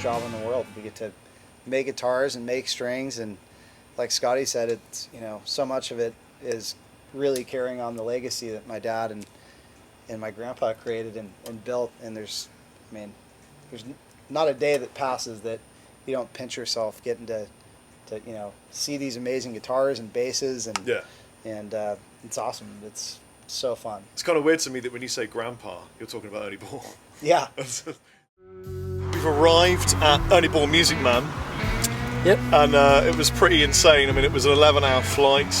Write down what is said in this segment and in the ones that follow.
best job in the world. We get to make guitars and make strings, and like Scotty said, it's, you know, so much of it is really carrying on the legacy that my dad and my grandpa created and built. And there's not a day that passes that you don't pinch yourself getting to you know, see these amazing guitars and basses, and it's awesome. It's so fun. It's kind of weird to me that when you say grandpa, you're talking about Ernie Ball. Yeah. We've arrived at Ernie Ball Music Man. Yep. And it was pretty insane. I mean, it was an 11-hour flight.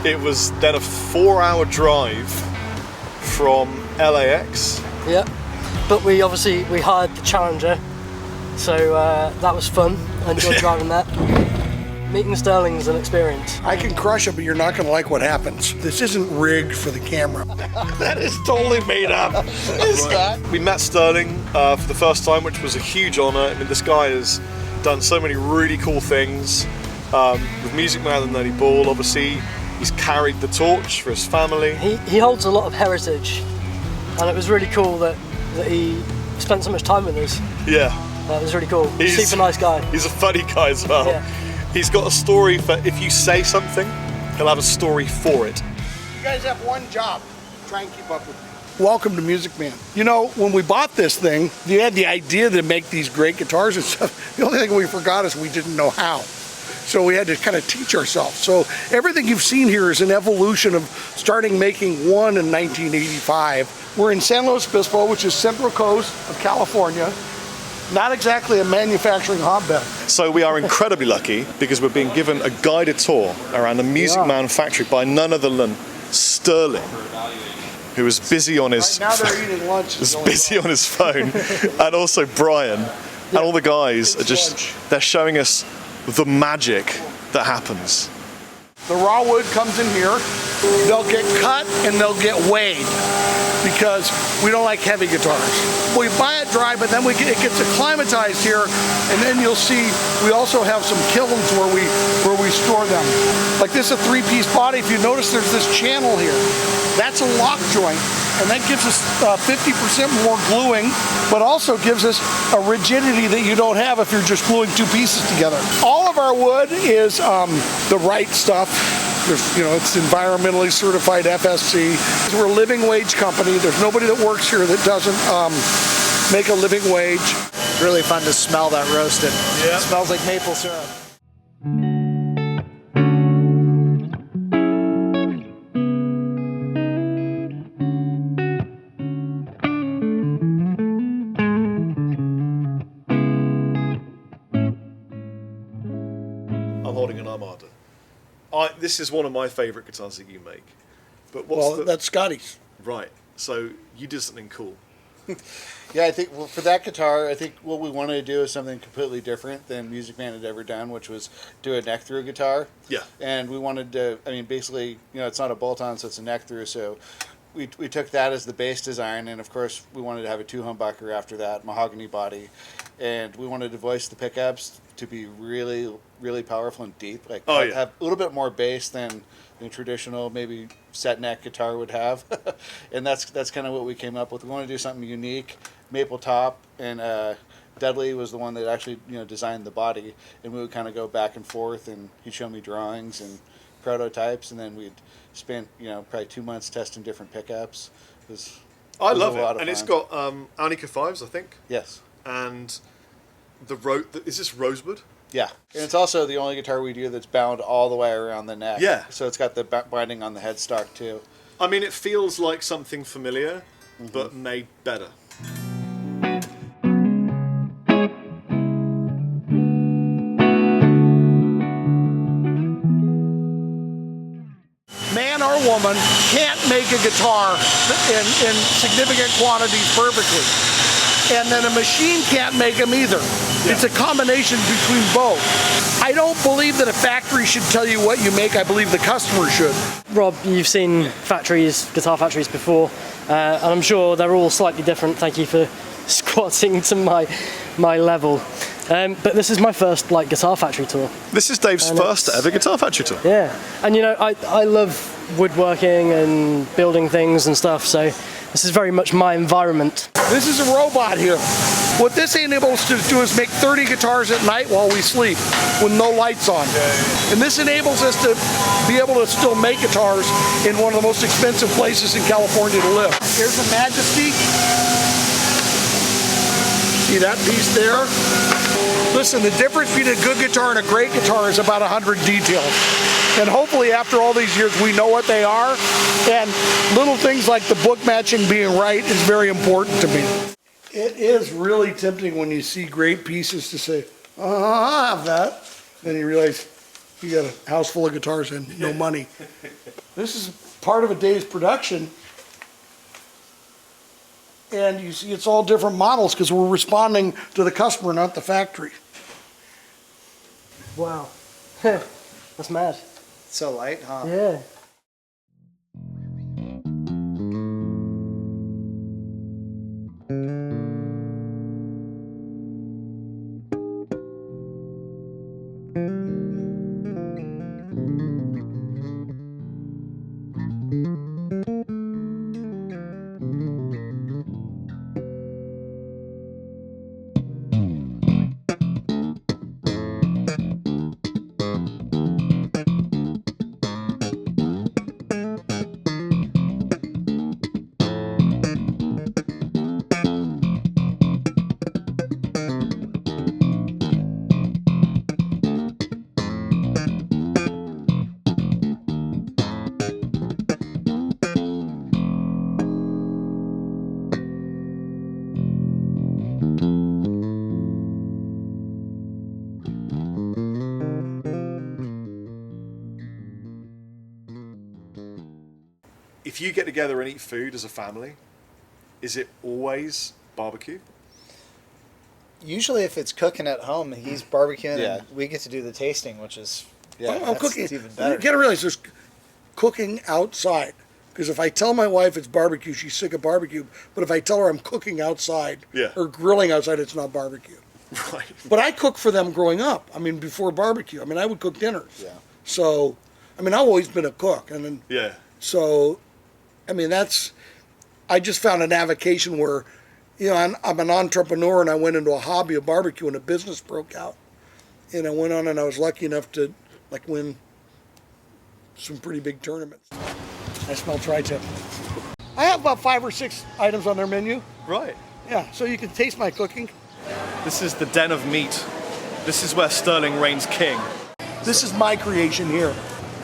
It was then a 4-hour drive from LAX. Yep. But we hired the Challenger, so that was fun. I enjoyed driving that. Meeting Sterling's an experience. I can crush it, but you're not going to like what happens. This isn't rigged for the camera. That is totally made up. Is that? We met Sterling for the first time, which was a huge honour. I mean, this guy has done so many really cool things with Music Man and Ernie Ball. Obviously, he's carried the torch for his family. He holds a lot of heritage, and it was really cool that he spent so much time with us. Yeah. That was really cool. Super nice guy. He's a funny guy as well. Yeah. He's got a story for if you say something, he'll have a story for it. You guys have one job. Try and keep up with me. Welcome to Music Man. You know, when we bought this thing, you had the idea to make these great guitars and stuff. The only thing we forgot is we didn't know how. So we had to kind of teach ourselves. So everything you've seen here is an evolution of starting making one in 1985. We're in San Luis Obispo, which is Central Coast of California. Not exactly a manufacturing hotbed. So we are incredibly lucky because we're being given a guided tour around the Music Man factory by none other than Sterling, who is busy on his right now they're eating lunch. is busy on his phone, and also Brian, and all the guys are they're showing us the magic that happens. The raw wood comes in here. They'll get cut and they'll get weighed because we don't like heavy guitars. We buy it dry, but then it gets acclimatized here, and then you'll see we also have some kilns where we store them. Like this is a 3-piece body. If you notice, there's this channel here. That's a lock joint, and that gives us 50% more gluing, but also gives us a rigidity that you don't have if you're just gluing 2 pieces together. All of our wood is the right stuff. You know, it's environmentally certified FSC. We're a living wage company. There's nobody that works here that doesn't make a living wage. Really fun to smell that roasted. Yeah. It smells like maple syrup. I'm holding an Armada. This is one of my favourite guitars that you make. But That's Scotty's. Right. So you did something cool. Yeah, I think for that guitar, I think what we wanted to do is something completely different than Music Man had ever done, which was do a neck through guitar. Yeah. And we wanted to, I mean, basically, you know, it's not a bolt-on, so it's a neck through, so we took that as the base design, and of course we wanted to have a 2-humbucker after that, mahogany body, and we wanted to voice the pickups to be really, really powerful and deep, like have a little bit more bass than traditional maybe set neck guitar would have. And that's kind of what we came up with. We want to do something unique, maple top, and Dudley was the one that actually designed the body, and we would kind of go back and forth, and he'd show me drawings and prototypes, and then we'd spend probably 2 months testing different pickups. I love it, and it's got Arnica 5s, I think. Yes. And is this rosewood? Yeah, and it's also the only guitar we do that's bound all the way around the neck. Yeah. So it's got the binding on the headstock too. I mean, it feels like something familiar, but made better. Man or woman can't make a guitar in significant quantities perfectly. And then a machine can't make them either. Yeah. It's a combination between both. I don't believe that a factory should tell you what you make. I believe the customer should. Rob, you've seen guitar factories before, and I'm sure they're all slightly different. Thank you for squatting to my level. But this is my first guitar factory tour. This is Dave's first ever guitar factory tour. Yeah, and I love woodworking and building things and stuff, so this is very much my environment. This is a robot here. What this enables us to do is make 30 guitars at night while we sleep with no lights on. And this enables us to be able to still make guitars in one of the most expensive places in California to live. Here's a Majesty. See that piece there? Listen, the difference between a good guitar and a great guitar is about 100 details. And hopefully after all these years we know what they are, and little things like the book matching being right is very important to me. It is really tempting when you see great pieces to say, I'll have that. Then you realize you got a house full of guitars and no money. This is part of a day's production. And you see it's all different models because we're responding to the customer, not the factory. Wow. That's mad. So light, huh? Yeah. If you get together and eat food as a family, is it always barbecue? Usually if it's cooking at home, he's barbecuing Yeah. and we get to do the tasting, which is Yeah. I'm cooking. even You better. gotta realize there's cooking outside. Because if I tell my wife it's barbecue, she's sick of barbecue. But if I tell her I'm cooking outside Yeah. or grilling outside, it's not barbecue. Right. But I cooked for them growing up. I mean, before barbecue. I mean, I would cook dinners. Yeah. So, I mean, I've always been a cook. And then, Yeah. so, I mean, I just found an avocation where, you know, I'm an entrepreneur and I went into a hobby of barbecue and a business broke out. And I went on and I was lucky enough to, like, win some pretty big tournaments. I smell tri-tip. I have about 5 or 6 items on their menu. Right. Yeah, so you can taste my cooking. This is the den of meat. This is where Sterling reigns king. This is my creation here.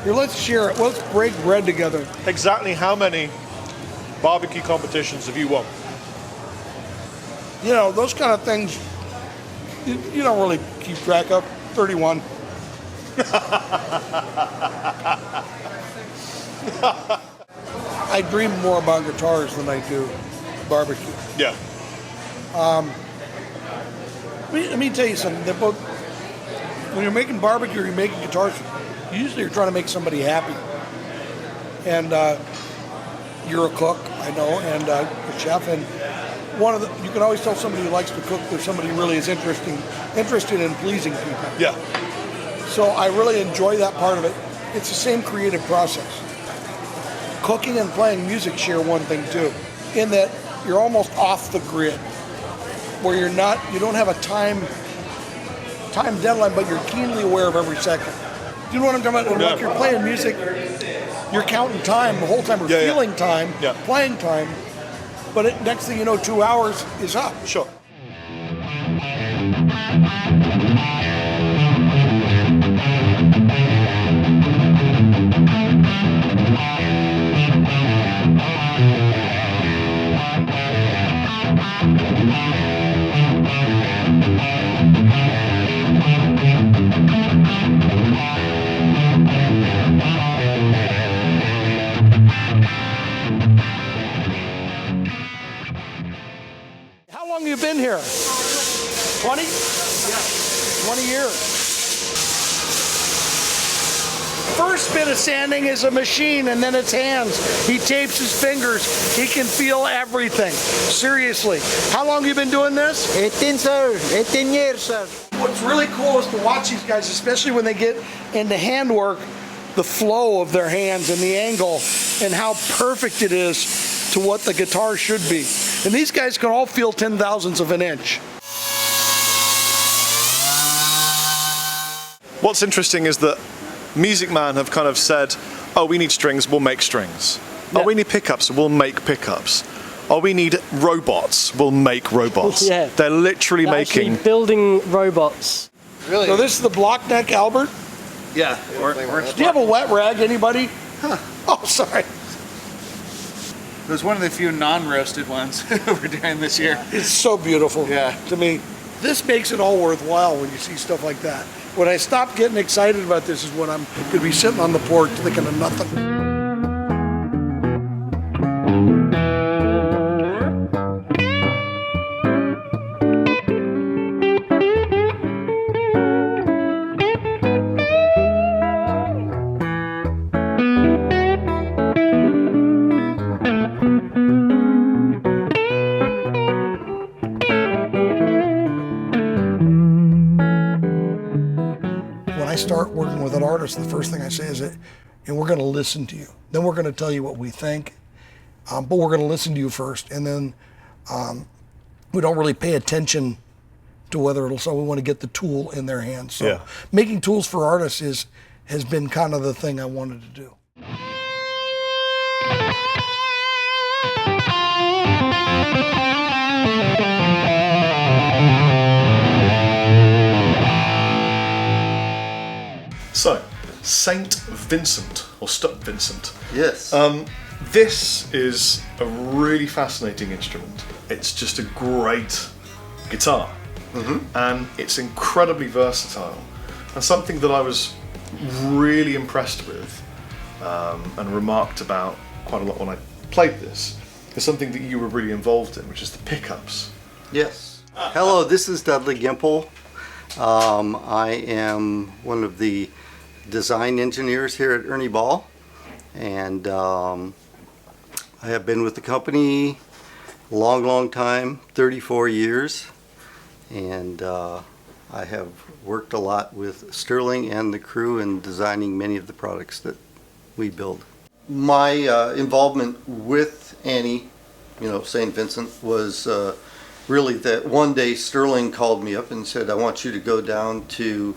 Here, let's share it. Let's break bread together. Exactly how many barbecue competitions have you won? You know, those kind of things you don't really keep track of. 31. I dream more about guitars than I do barbecue. Yeah. Let me tell you something. They're both, when you're making barbecue or you're making guitars, usually you're trying to make somebody happy. And you're a cook, I know, and a chef. And you can always tell somebody who likes to cook that somebody really is interested in pleasing people. Yeah. So I really enjoy that part of it. It's the same creative process. Cooking and playing music share one thing too, in that you're almost off the grid, where you don't have a time deadline, but you're keenly aware of every second. Do you know what I'm talking about? And Yeah. Like you're playing music, you're counting time the whole time, or feeling time, playing time, but next thing you know, 2 hours is up. Sure. How long have you been here? 20? Yeah. 20 years. First bit of sanding is a machine and then it's hands. He tapes his fingers. He can feel everything. Seriously. How long have you been doing this? 18, sir. 18 years, sir. What's really cool is to watch these guys, especially when they get into handwork, the flow of their hands and the angle and how perfect it is to what the guitar should be. And these guys can all feel 10,000ths of an inch. what's interesting is that Music Man have kind of said, oh, we need strings, we'll make strings. Oh, we need pickups, we'll make pickups. Oh, we need robots, we'll make robots. Yeah. They're literally Actually making... building robots. Really? So this is the block neck Albert? Yeah. Do you have a wet rag, anybody? Huh. Oh, sorry. It was one of the few non-roasted ones we're doing this year. It's so beautiful. Yeah. To me, this makes it all worthwhile when you see stuff like that. When I stop getting excited about this is when I'm going to be sitting on the porch thinking of nothing. I start working with an artist, the first thing I say is that, and we're going to listen to you. Then we're going to tell you what we think, but we're going to listen to you first. And then we don't really pay attention to whether it'll, so we want to get the tool in their hands. So making tools for artists has been kind of the thing I wanted to do. So, Saint Vincent, or Stuck Vincent. Yes. This is a really fascinating instrument. It's just a great guitar. And it's incredibly versatile. And something that I was really impressed with and remarked about quite a lot when I played this is something that you were really involved in, which is the pickups. Yes. Hello, this is Dudley Gimple. I am one of the design engineers here at Ernie Ball, and I have been with the company a long time, 34 years, and I have worked a lot with Sterling and the crew in designing many of the products that we build. My involvement with Annie, St. Vincent, was really that one day Sterling called me up and said, I want you to go down to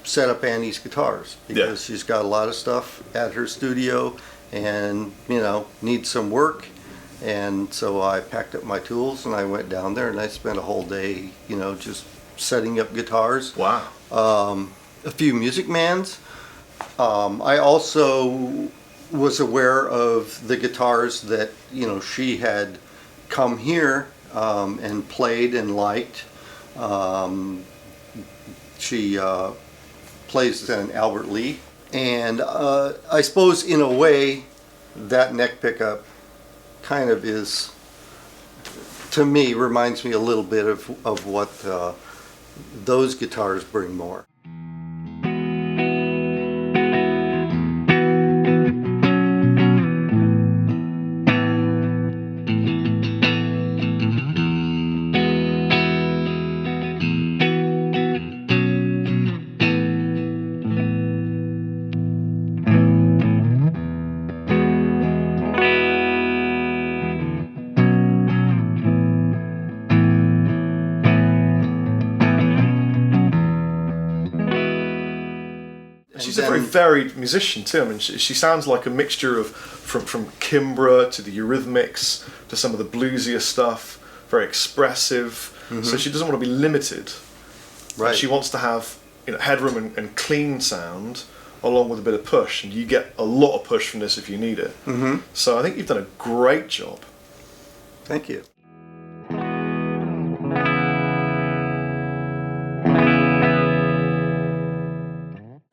set up Annie's guitars because she's got a lot of stuff at her studio and needs some work. And so I packed up my tools and I went down there and I spent a whole day just setting up guitars. Wow. A few Music Mans. I also was aware of the guitars that she had come here and played and liked. She plays an Albert Lee, and I suppose in a way that neck pickup kind of is, to me, reminds me a little bit of what those guitars bring more. She's a very varied musician too. I mean, she sounds like a mixture of from Kimbra to the Eurythmics to some of the bluesier stuff. Very expressive. So she doesn't want to be limited. Right. She wants to have headroom and clean sound along with a bit of push, and you get a lot of push from this if you need it. So I think you've done a great job. Thank you.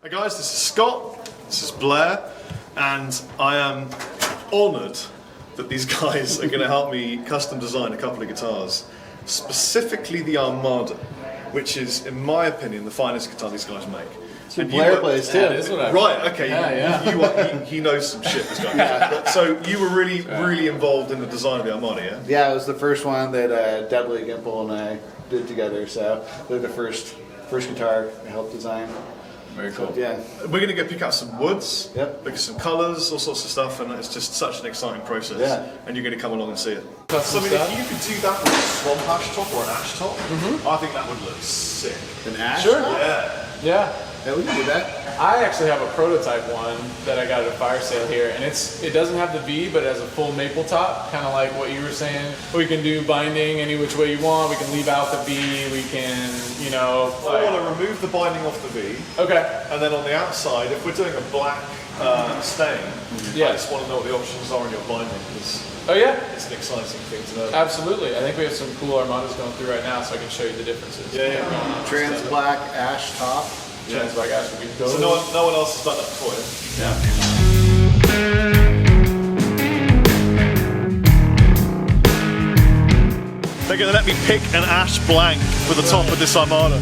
Hey guys, this is Scott, this is Blair, and I am honoured that these guys are going to help me custom design a couple of guitars, specifically the Armada, which is, in my opinion, the finest guitar these guys make. And Blair plays too. Right, okay, he knows some shit, this guy. So you were really involved in the design of the Armada, yeah? Yeah, it was the first one that Dudley Gimple and I did together, so they're the first guitar I helped design. Very cool. So, yeah. We're going to go pick out some woods, Yep. pick some colours, all sorts of stuff, and it's just such an exciting process. Yeah. And you're going to come along and see it. Custom So, stuff. if you could do that with a swamp ash top or an ash top, I think that would look sick. An ash? Sure. Yeah. Yeah. Yeah, we can do that. I actually have a prototype one that I got at a fire sale here, and it doesn't have the V, but it has a full maple top, kind of like what you were saying. We can do binding any which way you want. We can leave out the V. We can, you know. I want to remove the binding off the V. Okay. And then on the outside, if we're doing a black stain, Yeah. I just want to know what the options are on your binding, because Oh yeah. it's an exciting thing to know. Absolutely. I think we have some cool Armadas going through right now, so I can show you the differences. Yeah, yeah. Going on. Trans black ash top. Trans black ash would be dope. So no one else has done that before, yeah? They're going to let me pick an ash blank for the top of this Armada.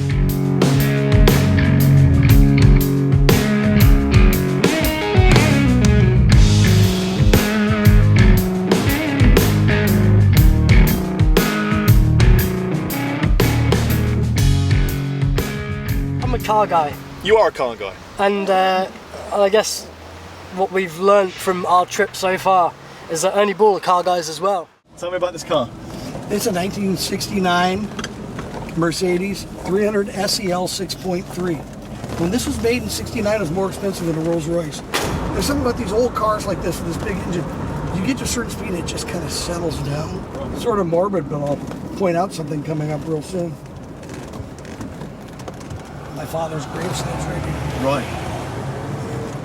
I'm a car guy, You are a car guy. and I guess what we've learned from our trip so far is that Ernie Ball are car guys as well. Tell me about this car. It's a 1969 Mercedes 300 SEL 6.3. When this was made in '69, it was more expensive than a Rolls Royce. There's something about these old cars like this with this big engine. You get to a certain speed, and it just kind of settles down. Sort of morbid, but I'll point out something coming up real soon. My father's graveside's right here. Right.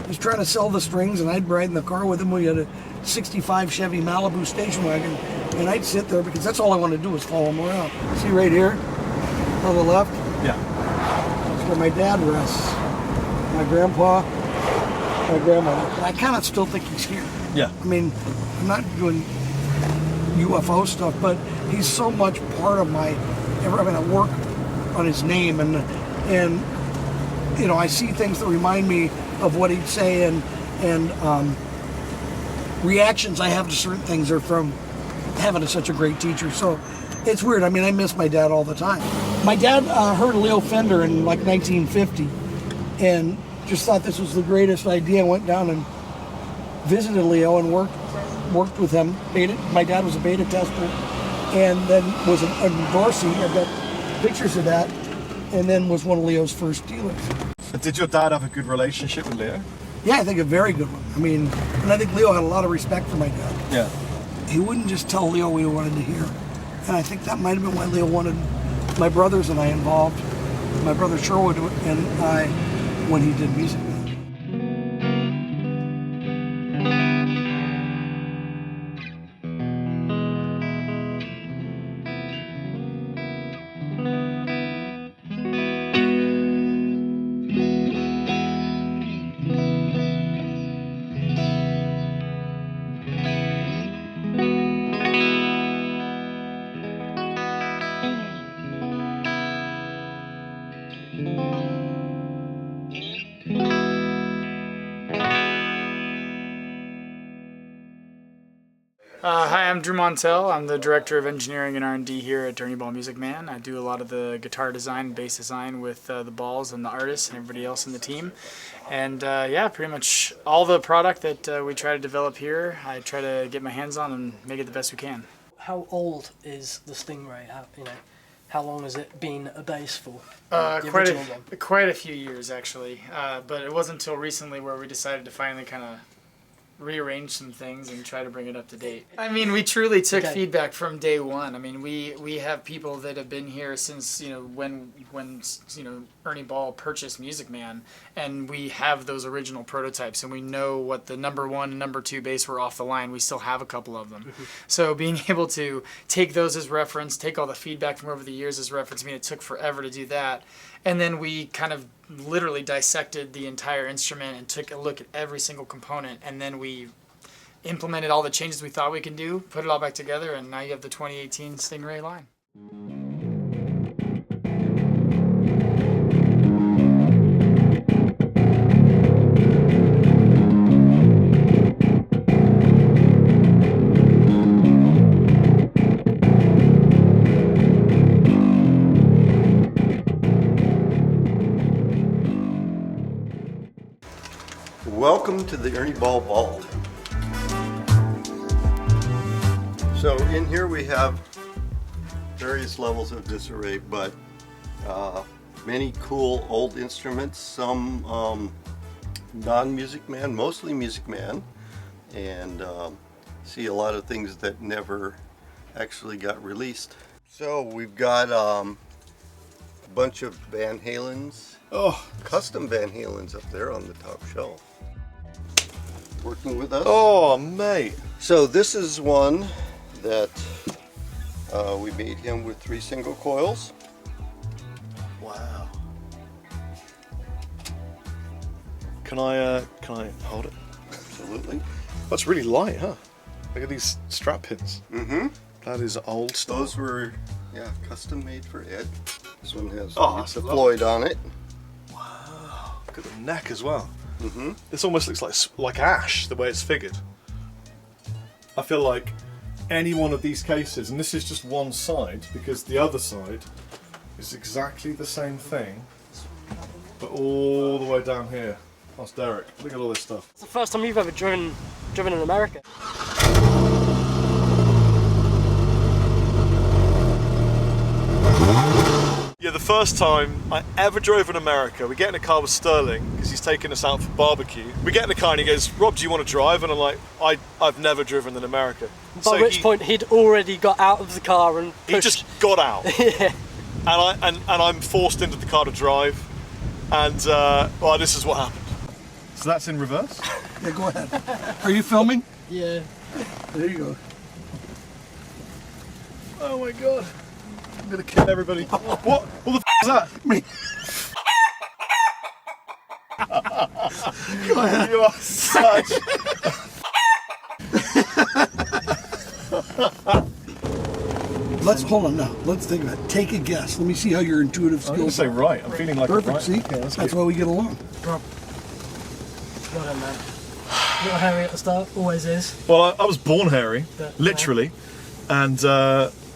He's trying to sell the strings, and I'd ride in the car with him. We had a '65 Chevy Malibu station wagon, and I'd sit there because that's all I want to do is follow him around. See right here, on the left? Yeah. That's where my dad rests. My grandpa, my grandmother. And I kind of still think he's here. Yeah. I mean, I'm not doing UFO stuff, but he's so much part of my. I mean, I work on his name, and you know, I see things that remind me of what he'd say, and reactions I have to certain things are from having such a great teacher. So it's weird. I mean, I miss my dad all the time. My dad heard Leo Fender in like 1950, and just thought this was the greatest idea. Went down and visited Leo and worked with him. My dad was a beta tester, and then was an endorsee. I've got pictures of that, and then was one of Leo's first dealers. Did your dad have a good relationship with Leo? Yeah, I think a very good one. I mean, and I think Leo had a lot of respect for my dad. Yeah. He wouldn't just tell Leo what he wanted to hear. And I think that might have been why Leo wanted my brothers and I involved, my brother Sherwood and I, when he did Music Man. Hi, I'm Drew Montel. I'm the Director of Engineering and R&D here at Ernie Ball Music Man. I do a lot of the guitar design, bass design with the balls and the artists and everybody else in the team. And yeah, pretty much all the product that we try to develop here, I try to get my hands on and make it the best we can. How old is the Stingray? How long has it been a bass for? The Quite original one? quite a few years, actually. But it wasn't until recently where we decided to finally kind of rearrange some things and try to bring it up to date. I mean, we truly took feedback from day one. I mean, we have people that have been here since, you know, when you know, Ernie Ball purchased Music Man, and we have those original prototypes, and we know what the #1 and #2 bass were off the line. We still have a couple of them. So being able to take those as reference, take all the feedback from over the years as reference, I mean, it took forever to do that. And then we kind of literally dissected the entire instrument and took a look at every single component, and then we implemented all the changes we thought we could do, put it all back together, and now you have the 2018 Stingray line. Welcome to the Ernie Ball Vault. So in here we have various levels of disarray, but many cool old instruments, some non-Music Man, mostly Music Man, and see a lot of things that never actually got released. So we've got a bunch of Van Halens, custom Van Halens up there on the top shelf. Working with us. Oh, mate. So this is one that we made him with 3 single coils. Wow. Can I hold it? Absolutely. That's really light, huh? Look at these strap pins. Mm-hmm. That is old stuff. Those were, custom made for Ed. This one has that's the lovely. Floyd on it. Wow. Look at the neck as well. Mm-hmm. This almost looks like ash, the way it's figured. I feel like any one of these cases, and this is just one side, because the other side is exactly the same thing, but all the way down here. That's Derek. Look at all this stuff. It's the first time you've ever driven in America. Yeah, the first time I ever drove in America, we get in a car with Sterling, because he's taking us out for barbecue. We get in the car and he goes, "Rob, do you want to drive?" And I'm like, I've never driven in America. By which point he'd already got out of the car and pushed. He just got out. Yeah. And I'm forced into the car to drive, and this is what happened. So that's in reverse? Yeah, go ahead. Are you filming? Yeah. There you go. Oh my god. I'm gonna kill everybody. What the f is that? Me. Go ahead. You are such... Hold on now. Let's think about it. Take a guess. Let me see how your intuitive I'm gonna skills say are. right. I'm feeling like Perfect, right. see? Yeah, That's why we get along. Well done, man. Little hairy at the start, always is. Well, I was born hairy, But, literally, and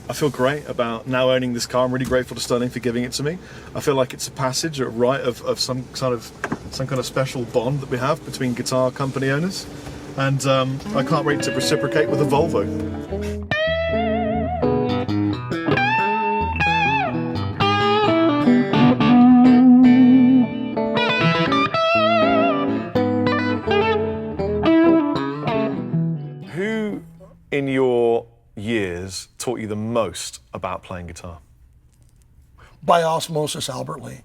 I feel great about now owning this car. I'm really grateful to Sterling for giving it to me. I feel like it's a passage, a rite of some kind of special bond that we have between guitar company owners, and I can't wait to reciprocate with a Volvo. Who in your years taught you the most about playing guitar? By osmosis, Albert Lee.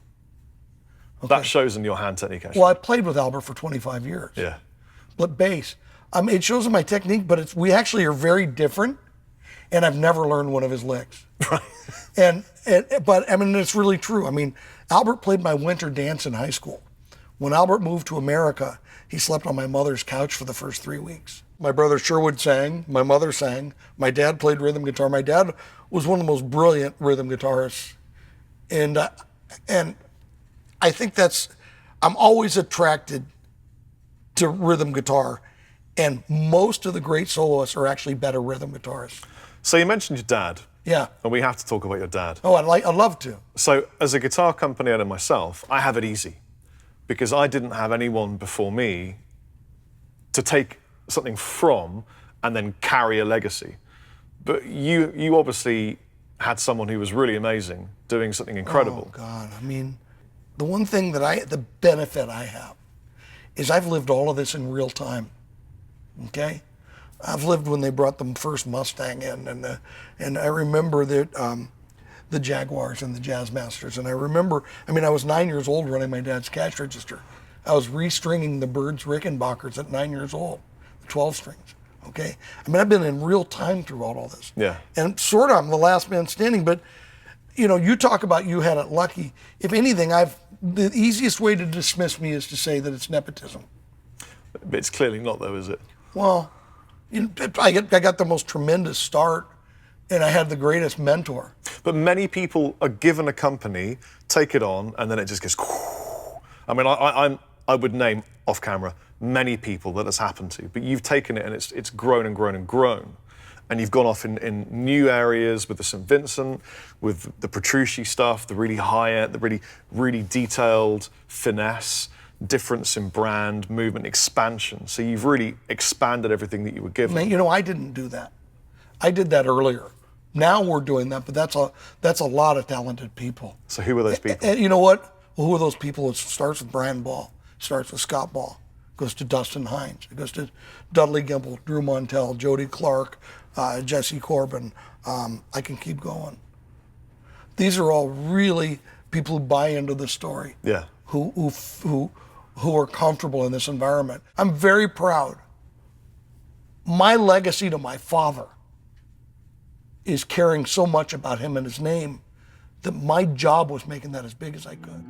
That shows in your hand technique, actually. Well, I played with Albert for 25 years. Yeah. But bass, it shows in my technique, but we actually are very different, and I've never learned one of his licks. Right. But I mean, it's really true. I mean, Albert played my winter dance in high school. When Albert moved to America, he slept on my mother's couch for the first 3 weeks. My brother Sherwood sang, my mother sang, my dad played rhythm guitar. My dad was one of the most brilliant rhythm guitarists. And I think I'm always attracted to rhythm guitar, and most of the great soloists are actually better rhythm guitarists. So you mentioned your dad. Yeah. And we have to talk about your dad. Oh, I'd love to. So as a guitar company owner myself, I have it easy because I didn't have anyone before me to take something from and then carry a legacy. But you obviously had someone who was really amazing, doing something incredible. Oh God, I mean, the benefit I have is I've lived all of this in real time, okay? I've lived when they brought the first Mustang in, and I remember that the Jaguars and the Jazzmasters, and I remember, I was 9 years old running my dad's cash register. I was restringing the Birds Rickenbackers at 9 years old, the 12 strings, okay? I've been in real time throughout all this. Yeah. And sort of I'm the last man standing, but you talk about you had it lucky. If anything, the easiest way to dismiss me is to say that it's nepotism. But it's clearly not though, is it? Well, I got the most tremendous start, and I had the greatest mentor. But many people are given a company, take it on, and then it just goes. I would name off camera many people that has happened to, but you've taken it and it's grown and grown and grown. And you've gone off in new areas with the St. Vincent, with the Petrucci stuff, the really high-end, the really, really detailed finesse, difference in brand, movement, expansion. So you've really expanded everything that you were given. I didn't do that. I did that earlier. Now we're doing that, but that's a lot of talented people. So who were those people? And you know what? Well, who are those people? It starts with Brian Ball, starts with Scott Ball, goes to Dustin Hines, it goes to Dudley Gimple, Drew Montel, Jody Clark, Jesse Corbin. I can keep going. These are all really people who buy into the story. Yeah. Who are comfortable in this environment. I'm very proud. My legacy to my father is caring so much about him and his name that my job was making that as big as I could.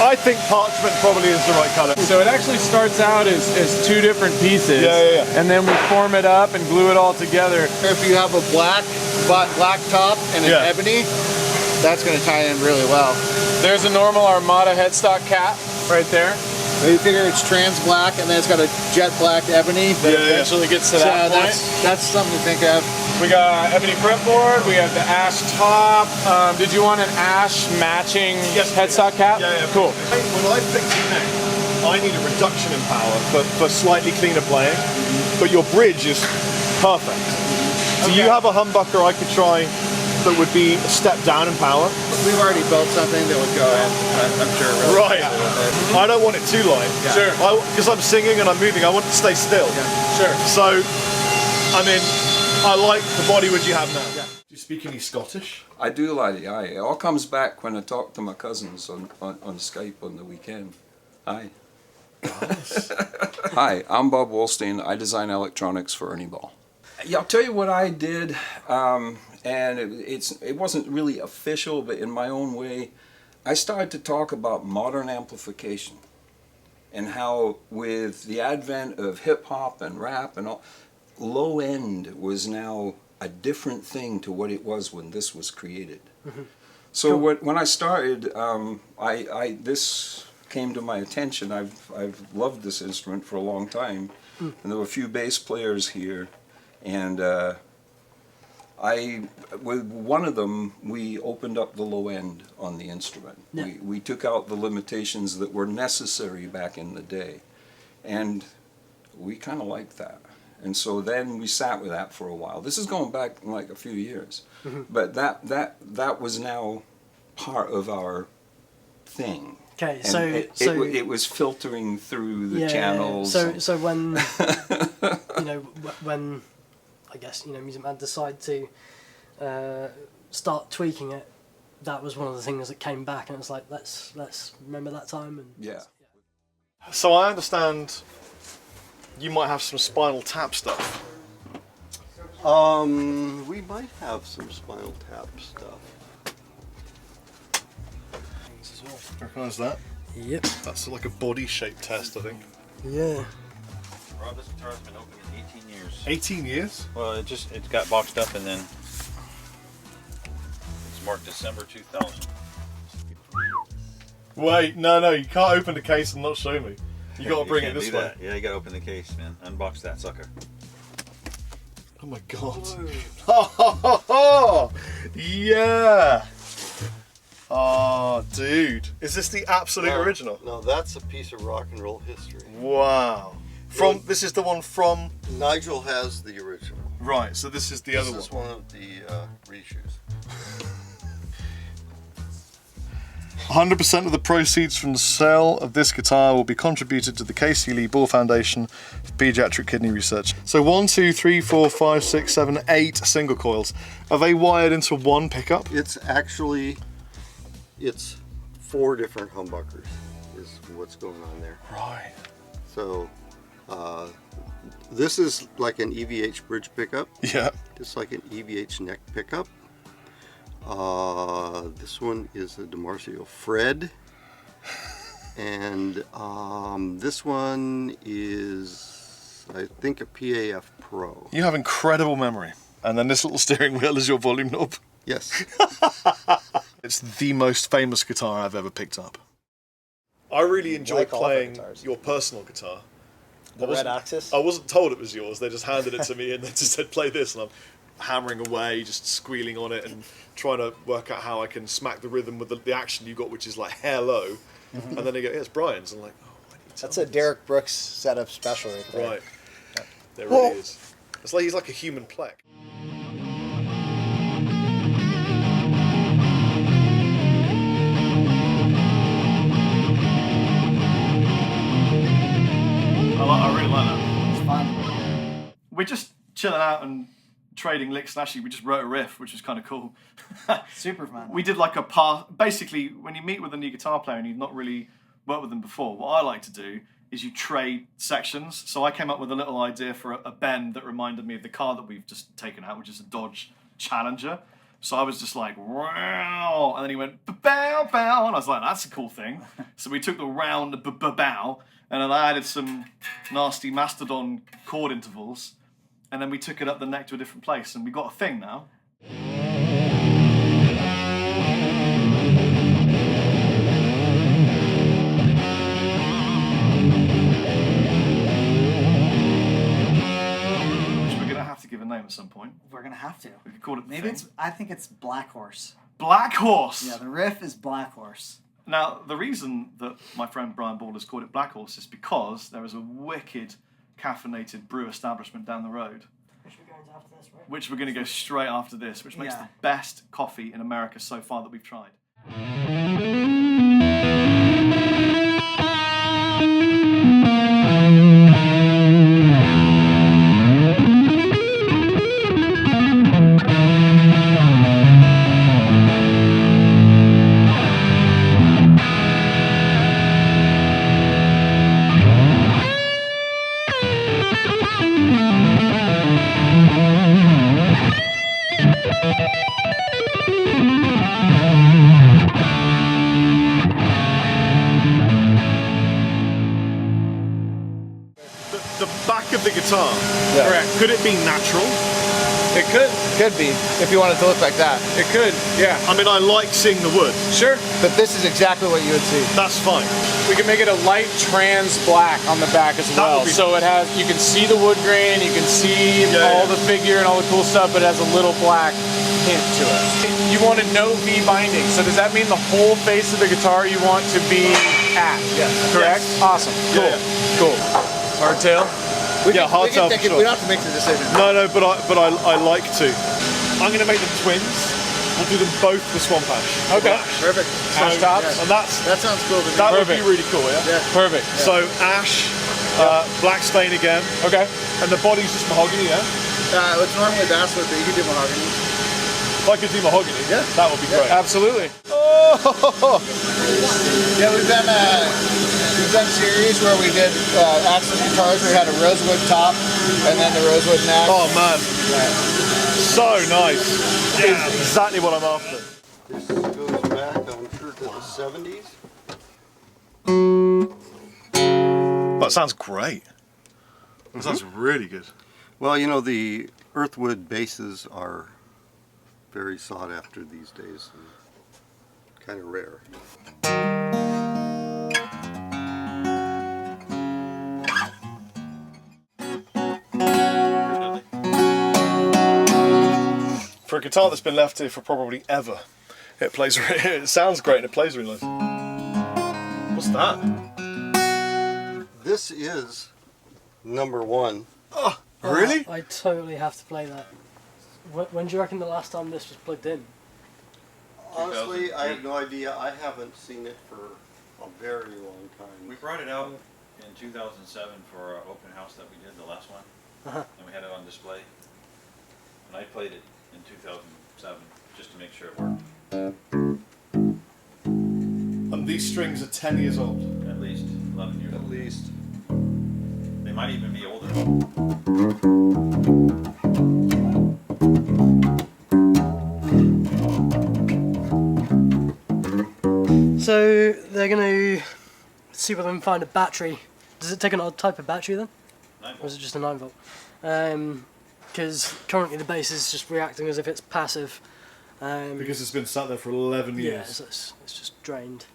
I think parchment probably is the right color. So it actually starts out as two different pieces. Yeah. And then we form it up and glue it all together. If you have a black top and an ebony, that's going to tie in really well. There's a normal Armada headstock cap right there. You figure it's trans black and then it's got a jet black ebony. That eventually gets to that point. That's something to think of. We got ebony fretboard, we have the ash top. Did you want an ash matching headstock cap? Yeah. Cool. When I fix your neck, I need a reduction in power for slightly cleaner playing, but your bridge is perfect. Do you have a humbucker I could try that would be a step down in power? We've already built something that would go in, I'm sure. Really right. I don't want it too light. Yeah. Sure. Because I'm singing and I'm moving, I want it to stay still. Yeah. Sure. So, I mean, I like the body wood you have now. Yeah. Do you speak any Scottish? I do, laddie, aye. It all comes back when I talk to my cousins on Skype on the weekend. Aye. Hi, I'm Bob Wolstein. I design electronics for Ernie Ball. Yeah, I'll tell you what I did, and it wasn't really official, but in my own way, I started to talk about modern amplification and how with the advent of hip-hop and rap and all, low end was now a different thing to what it was when this was created. Mm-hmm. So when I started, this came to my attention. I've loved this instrument for a long time, and there were a few bass players here, and with one of them, we opened up the low end on the instrument. Yeah. We took out the limitations that were necessary back in the day, and we kind of liked that. And so then we sat with that for a while. This is going back like a few years, but that was now part of our thing. Okay, and so it was filtering through the channels. So when when I guess Music Man decided to start tweaking it, that was one of the things that came back, and it was like let's remember that time. And yeah. So I understand you might have some Spinal Tap stuff. We might have some Spinal Tap stuff. Recognize that? Yep. That's like a body shape test, I think. Yeah. Rob, this guitar's been open in 18 years. 18 years? Well, it got boxed up and then it's marked December 2000. Wait, no, you can't open the case and not show me. You gotta bring it this way. Yeah, you gotta open the case, man. Unbox that sucker. Oh my god. Oh, yeah. Oh, dude. Is this the absolute original? No, that's a piece of rock and roll history. Wow. This is the one from... Nigel has the original. Right, so this is the other one. This is one of the reshoots. 100% of the proceeds from the sale of this guitar will be contributed to the Casey Lee Ball Foundation for Pediatric Kidney Research. So 1, 2, 3, 4, 5, 6, 7, 8 single coils. Are they wired into one pickup? It's 4 different humbuckers is what's going on there. Right. So this is like an EVH bridge pickup. Yeah. Just like an EVH neck pickup. This one is a DiMarzio Fred. And this one is, I think, a PAF Pro. You have incredible memory. And then this little steering wheel is your volume knob. Yes. It's the most famous guitar I've ever picked up. I really enjoyed Like all of our playing guitars. your personal guitar. The Red Axis? I wasn't told it was yours. They just handed it to me and they just said, play this. And I'm hammering away, just squealing on it and trying to work out how I can smack the rhythm with the action you got, which is like hair low. And then they go, yeah, it's Brian's. I'm like, oh, I need to. That's a Derek Brooks setup special right there. Right. There really is. It's like he's like a human plec. I really like that. It's fun. We're just chilling out and trading licks, and actually we just wrote a riff, which was kind of cool. Super fun. We did like a part. Basically, when you meet with a new guitar player and you've not really worked with them before, what I like to do is you trade sections. So I came up with a little idea for a bend that reminded me of the car that we've just taken out, which is a Dodge Challenger. So I was just like, wow, and then he went, bow, bow, and I was like, that's a cool thing. So we took the round bow, and then I added some nasty Mastodon chord intervals, and then we took it up the neck to a different place, and we got a thing now. Which we're gonna have to give a name at some point. We're gonna have to. We could call it. Maybe I think it's Black Horse. Black Horse. Yeah, the riff is Black Horse. Now, the reason that my friend Brian Ball has called it Black Horse is because there is a wicked caffeinated brew establishment down the road, which we're going to go straight after this, which makes the best coffee in America so far that we've tried. The back of the guitar, correct? Could it be natural? It could be, if you want it to look like that. It could, yeah. I mean, I like seeing the wood. Sure. But this is exactly what you would see. That's fine. We can make it a light trans black on the back as well. So it has, you can see the wood grain, you can see all the figure and all the cool stuff, but it has a little black hint to it. You wanted no V binding, so does that mean the whole face of the guitar you want to be at? Yes. Correct? Yes. Awesome. Cool. Cool. Hardtail? Hardtail. We don't have to make the decision. No, but I like to. I'm going to make them twins. We'll do them both with Swamp Ash. Okay. Perfect. Ash tops? And that sounds cool. That would be really cool, yeah? Perfect. So Ash, black stain again. Okay. And the body's just mahogany, yeah? It's normally basswood, but you could do mahogany. If I could do mahogany, that would be great. Absolutely. Oh! Yeah, we've done series where we did access guitars where we had a rosewood top and then the rosewood neck. Oh man, so nice. Yeah. It's exactly what I'm after. This goes back, I'm sure, to the 70s. That sounds great. That sounds really good. Well, you know, the earthwood bases are very sought after these days and kind of rare. For a guitar that's been left here for probably ever, it plays. It sounds great and it plays really nice. What's that? This is #1. Oh, really? I totally have to play that. When do you reckon the last time this was plugged in? Honestly, I have no idea. I haven't seen it for a very long time. We brought it out in 2007 for our open house that we did, the last one. And we had it on display. And I played it in 2007 just to make sure it worked. And these strings are 10 years old. At least 11 years old. At least. might even be older. So they're going to see whether they can find a battery. Does it take an odd type of battery then? 9 Or is it just a 9 volt? Because currently the base is just reacting as if it's passive. Because it's been sat there for 11 years. Yeah, so it's just drained.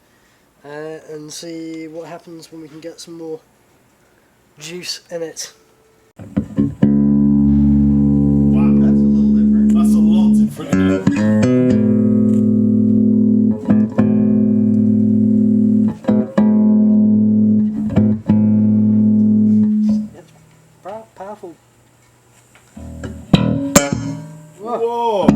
And see what happens when we can get some more juice in it. Wow, that's a little different. That's a lot different. Powerful. Whoa!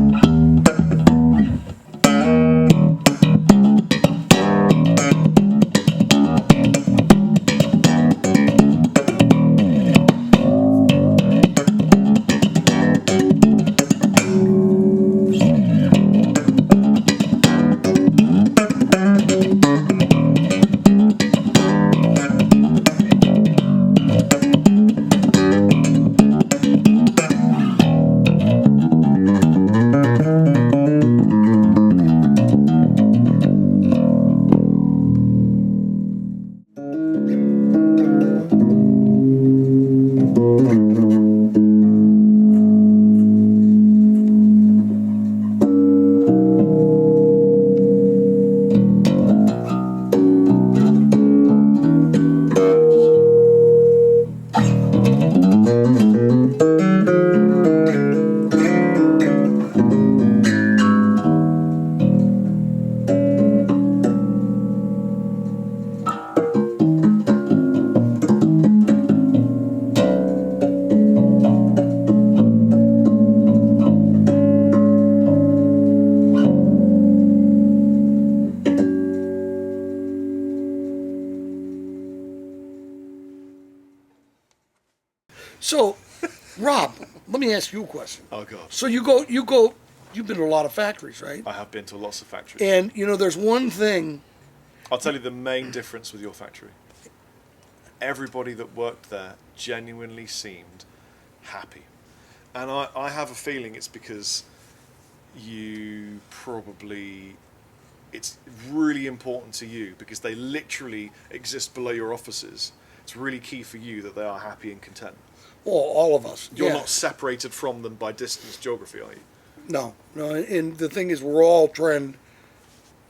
So, Rob, let me ask you a question. Oh god. So you've been to a lot of factories, right? I have been to lots of factories. And you know, there's one thing. I'll tell you the main difference with your factory. Everybody that worked there genuinely seemed happy. And I have a feeling it's because you probably, it's really important to you because they literally exist below your offices. It's really key for you that they are happy and content. Well, all of us. You're yeah. not separated from them by distance geography, are you? No. And the thing is, we're all trying.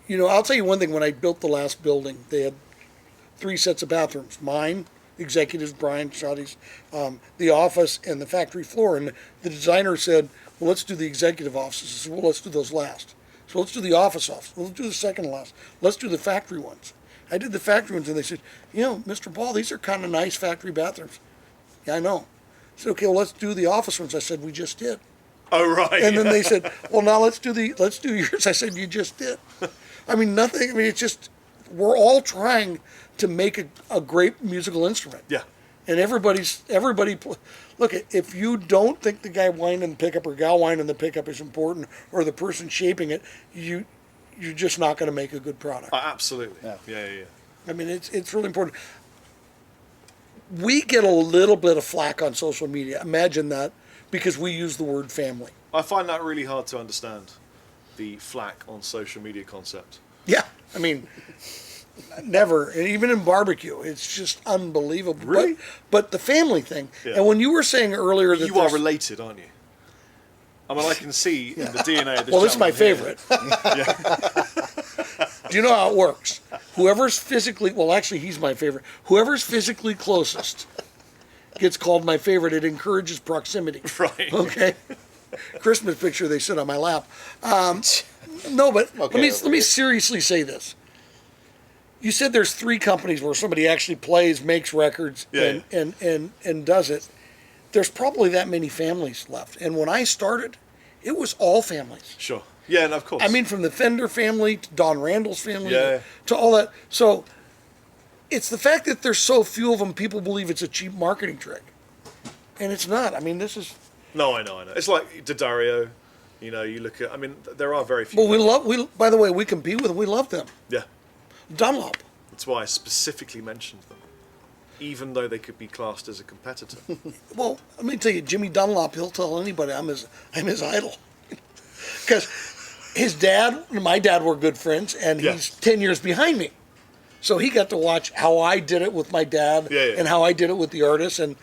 You know, I'll tell you one thing. When I built the last building, they had 3 sets of bathrooms. Mine, executives, Brian, Shotty's, the office, and the factory floor. And the designer said, well, let's do the executive offices. I said, well, let's do those last. So let's do the office. Let's do the second last. Let's do the factory ones. I did the factory ones, and they said, you know, Mr. Ball, these are kind of nice factory bathrooms. Yeah, I know. I said, okay, well, let's do the office ones. I said, we just did. Oh, right. And then they said, well, now let's do yours. I said, you just did. I mean, nothing. I mean, it's just, we're all trying to make a great musical instrument. Yeah. And everybody, look, if you don't think the guy winding the pickup or gal winding the pickup is important, or the person shaping it, you're just not going to make a good product. Absolutely. Yeah. I mean, it's really important. We get a little bit of flack on social media. Imagine that, because we use the word family. I find that really hard to understand, the flack on social media concept. Yeah, I mean, never. And even in barbecue, it's just unbelievable. Really? But the family thing. Yeah. And when you were saying earlier that You are related, aren't you? I mean, I can see in the DNA of this. Well, this is my gentleman favorite. Do you know how it works? Whoever's physically, well, actually, he's my favorite. Whoever's physically closest gets called my favorite. It encourages proximity. Right. Okay. Christmas picture, they sit on my lap. No, but Okay, let me seriously say this. You said there's 3 companies where somebody actually plays, makes records, Yeah. and does it. There's probably that many families left. And when I started, it was all families. Sure. Yeah, and of course. I mean, from the Fender family to Don Randall's family Yeah. to all that. So it's the fact that there's so few of them, people believe it's a cheap marketing trick. And it's not. I mean, this is... No, I know. It's like D'Addario. You know, you look at... I mean, there are very few... Well, by the way, we compete with them. We love them. Yeah. Dunlop. That's why I specifically mentioned them. even though they could be classed as a competitor. Well, let me tell you, Jimmy Dunlop, he'll tell anybody I'm his idol. Because his dad and my dad were good friends, and he's 10 years behind me. So he got to watch how I did it with my dad and how I did it with the artists. And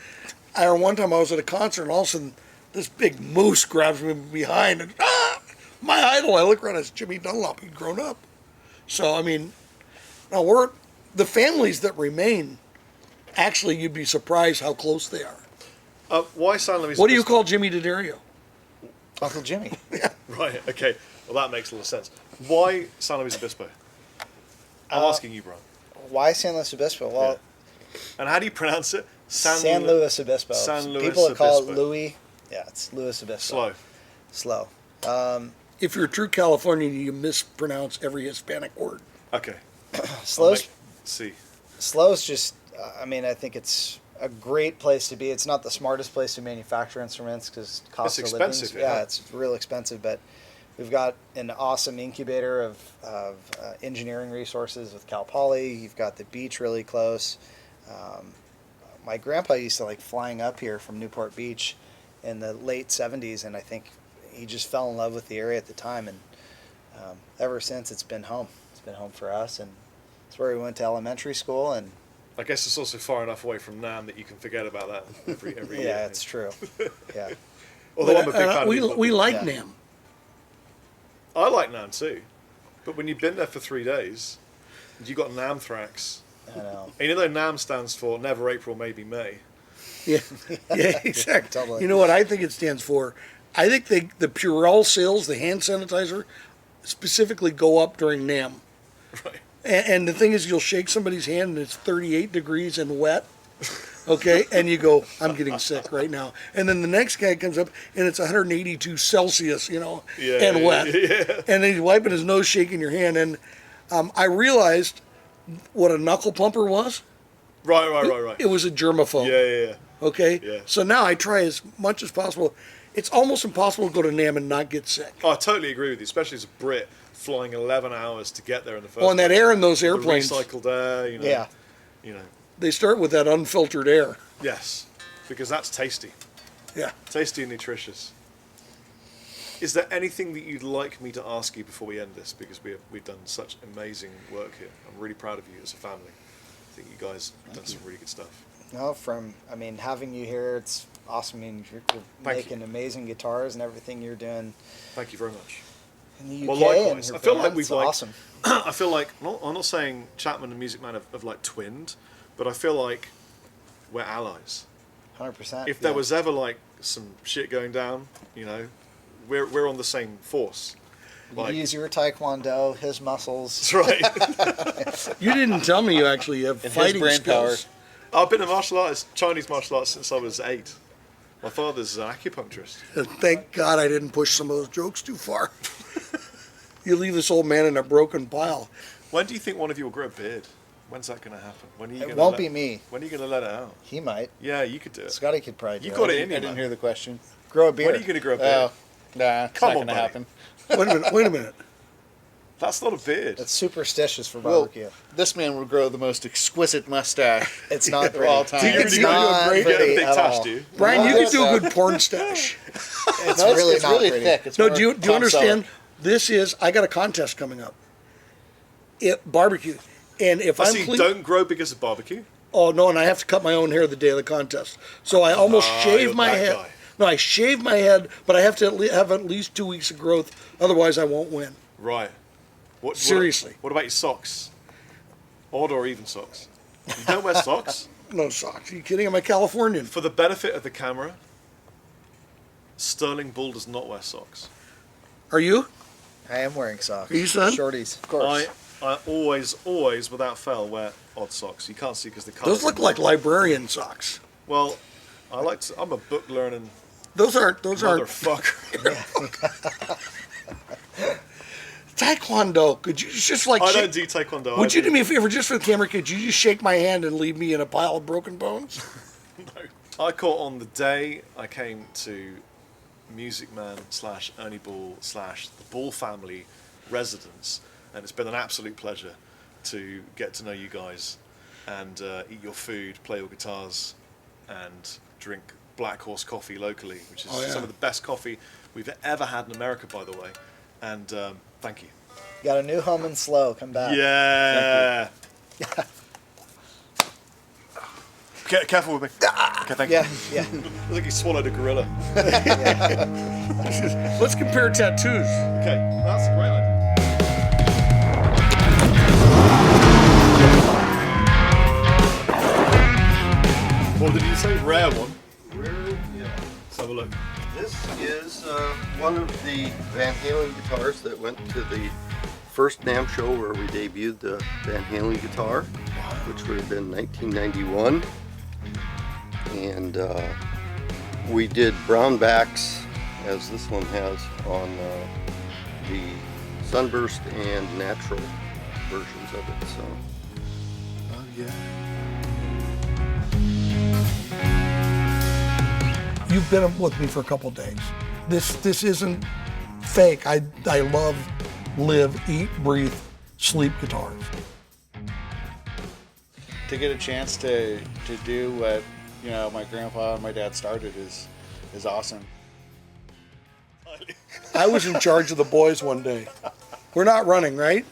I remember one time I was at a concert, and all of a sudden this big moose grabs me behind, and my idol. I look around, it's Jimmy Dunlop. He'd grown up. So, I mean, now the families that remain, actually, you'd be surprised how close they are. Why San Luis? What do you call Jimmy D'Addario? Uncle Jimmy. Right, okay. Well, that makes a lot of sense. Why San Luis Obispo? I'm asking you, Brian. Why San Luis Obispo? Well, and how do you pronounce it? San Luis Obispo. San Luis People that call it Obispo. Louis. Yeah, it's Luis Obispo. Slow. If you're a true Californian, you mispronounce every Hispanic word. Okay. Slow's See. Slow's just. I mean, I think it's a great place to be. It's not the smartest place to manufacture instruments because cost It's of living. expensive, Yeah, yeah. it's real expensive, but we've got an awesome incubator of engineering resources with Cal Poly. You've got the beach really close. My grandpa used to like flying up here from Newport Beach in the late 70s, and I think he just fell in love with the area at the time, and ever since it's been home. It's been home for us, and it's where we went to elementary school, and I guess it's also far enough away from Nam that you can forget about that every year. yeah, it's true. Yeah. Although I'm a big fan of it. We like NAM. I like Nam too, but when you've been there for 3 days, and you got Namthrax. I know. And you know NAM stands for Never April, Maybe May. Yeah, yeah, exactly. Totally. You know what I think it stands for? I think the Purell sales, the hand sanitizer, specifically go up during NAM. Right. And the thing is, you'll shake somebody's hand and it's 38 degrees and wet. Okay, and you go, I'm getting sick right now. And then the next guy comes up and it's 182 Celsius, and wet. Yeah. And then he's wiping his nose, shaking your hand. And I realized what a knuckle pumper was. Right. It was a germaphobe. Yeah. Okay? Yeah. So now I try as much as possible. It's almost impossible to go to NAM and not get sick. Oh, I totally agree with you, especially as a Brit flying 11 hours to get there in the first Oh, and that place. air in those The airplanes. recycled air, Yeah. They start with that unfiltered air. Yes, because that's tasty. Yeah. Tasty and nutritious. Is there anything that you'd like me to ask you before we end this? Because we've done such amazing work here. I'm really proud of you as a family. I think you guys have done some really good stuff. No, having you here, it's awesome. I mean, you're making amazing guitars and everything you're doing. Thank you very much. In the UK Well, likewise. and I feel your like band, we've it's like. awesome. I feel like I'm not saying Chapman and Music Man have like twinned, but I feel like we're allies. 100%. If there was ever like some shit going down, we're on the same force. You use your taekwondo, his muscles. That's right. You didn't tell me you actually have fighting brain skills. I've been a martial artist, Chinese martial arts, since I was 8. My father's an acupuncturist. Thank God I didn't push some of those jokes too far. You leave this old man in a broken pile. When do you think one of you will grow a beard? When's that going to happen? When are you It gonna won't be me. When are you going to let it out? He might. Yeah, you could do it. Scotty could probably do You it. got it in you, I didn't man. hear the question. Grow a beard. When are you going to grow a beard? Oh, nah, it's Come not on, going to buddy. happen. Wait a minute. That's not a beard. It's superstitious for Well, barbecue. this man would grow the most exquisite mustache It's not of pretty. all time. It's You do a not great- You get a pretty big at tash, all. do you? Brian, you Well, could do a yes, good porn stash. It's No, really it's not really pretty. thick. It's No, more do you Tom understand? Selleck. I got a contest coming up. Barbecue. And if I I'm see. clean, Don't grow because of barbecue. oh no, and I have to cut my own hair the day of the contest. So I almost shave you're my that head. guy. No, I shave my head, but I have to have at least 2 weeks of growth. Otherwise, I won't win. Right. What, Seriously. What about your socks? Odd or even socks? You don't wear socks? No socks. Are you kidding? I'm a Californian. For the benefit of the camera, Sterling Bull does not wear socks. Are you? I am wearing socks. Are you, son? Shorties, of course. I always, without fail, wear odd socks. You can't see because the colour. Those look like librarian socks. Well, I'm a book learning Those aren't. motherfucker. Taekwondo. Could you just like? I don't do taekwondo. Would you do me a favor, just for the camera? Could you just shake my hand and leave me in a pile of broken bones? No. I caught on the day I came to Music Man / Ernie Ball / the Ball family residence, and it's been an absolute pleasure to get to know you guys. and eat your food, play your guitars, and drink Black Horse coffee locally, which is some of the best coffee we've ever had in America, by the way. And thank you. Got a new hum and slow. Come back. Yeah. Careful with me. Okay, thank you. Yeah. I think he swallowed a gorilla. Let's compare tattoos. Okay, that's a great idea. What did you say? Rare one? Rare, yeah. Let's have a look. This is one of the Van Halen guitars that went to the first NAMM show where we debuted the Van Halen guitar, which would have been 1991. And we did brown backs, as this one has, on the Sunburst and Natural versions of it. So. Oh yeah. You've been with me for a couple days. This isn't fake. I love, live, eat, breathe, sleep guitars. To get a chance to do what my grandpa and my dad started is awesome. I was in charge of the boys one day. We're not running, right?